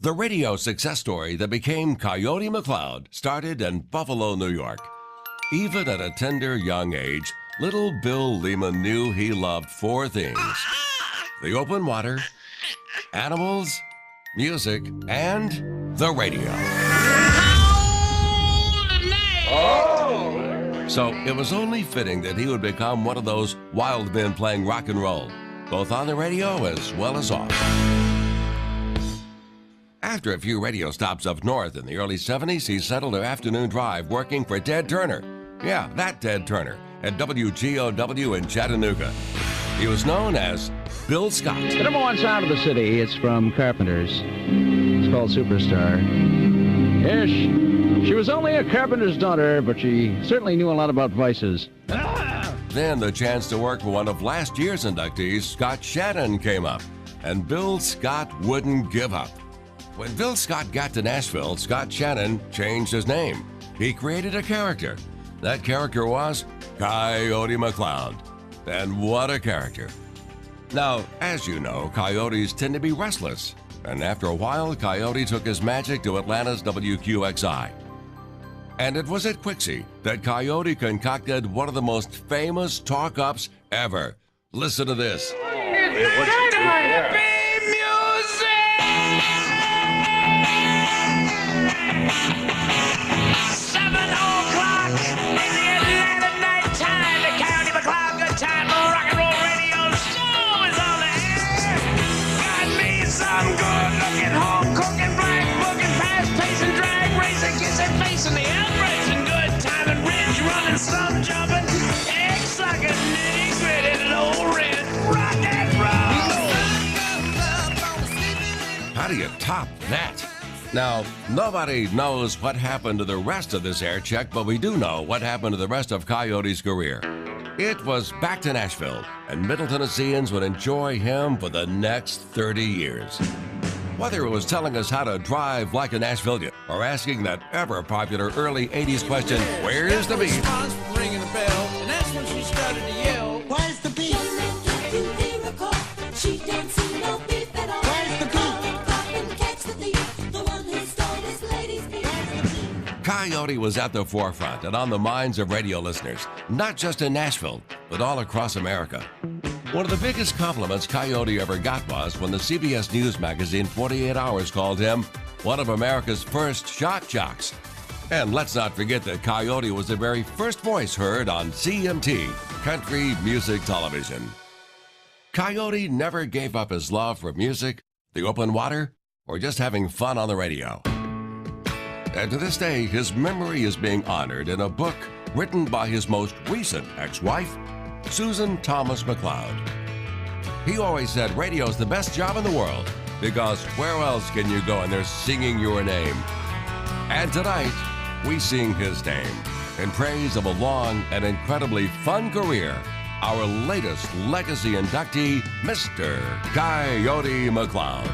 The radio success story that became Coyote McCloud started in Buffalo, New York. Even at a tender young age, little Bill Lehman knew he loved four things: the open water, animals, music, and the radio. So it was only fitting that he would become one of those wild men playing rock and roll, both on the radio as well as off. After a few radio stops up north in the early 70s, he settled an afternoon drive working for Ted Turner. Yeah, that Ted Turner at WGOW in Chattanooga. He was known as Bill Scott. The number one sound of the city, it's from Carpenters. It's called Superstar. Yes, she was only a carpenter's daughter, but she certainly knew a lot about vices. Then the chance to work for one of last year's inductees, Scott Shannon, came up, and Bill Scott wouldn't give up. When Bill Scott got to Nashville, Scott Shannon changed his name. He created a character. That character was Coyote McCloud. And what a character. Now, as you know, coyotes tend to be restless. And after a while, Coyote took his magic to Atlanta's WQXI. And it was at Quixie that Coyote concocted one of the most famous talk-ups ever. Listen to this. Some jumping, eggs like a nitty gritty, low rent, rock and roll. How do you top that? Now, nobody knows what happened to the rest of this air check, but we do know what happened to the rest of Coyote's career. It was back to Nashville, and Middle Tennesseans would enjoy him for the next 30 years. Whether it was telling us how to drive like a Nashvilleian or asking that ever-popular early 80s question, where's the beef? Ringing the bell, and that's when she started to yell, where's the beef? She don't see no beef at all. Where's the beef? Catch the thief, the one who stole this lady's beef. Coyote was at the forefront and on the minds of radio listeners, not just in Nashville, but all across America. One of the biggest compliments Coyote ever got was when the CBS News magazine 48 Hours called him one of America's first shock jocks. And let's not forget that Coyote was the very first voice heard on CMT, Country Music Television. Coyote never gave up his love for music, the open water, or just having fun on the radio. And to this day, his memory is being honored in a book written by his most recent ex-wife, Susan Thomas McCloud. He always said radio's the best job in the world because where else can you go and they're singing your name? And tonight, we sing his name in praise of a long and incredibly fun career. Our latest legacy inductee, Mr. Coyote McCloud.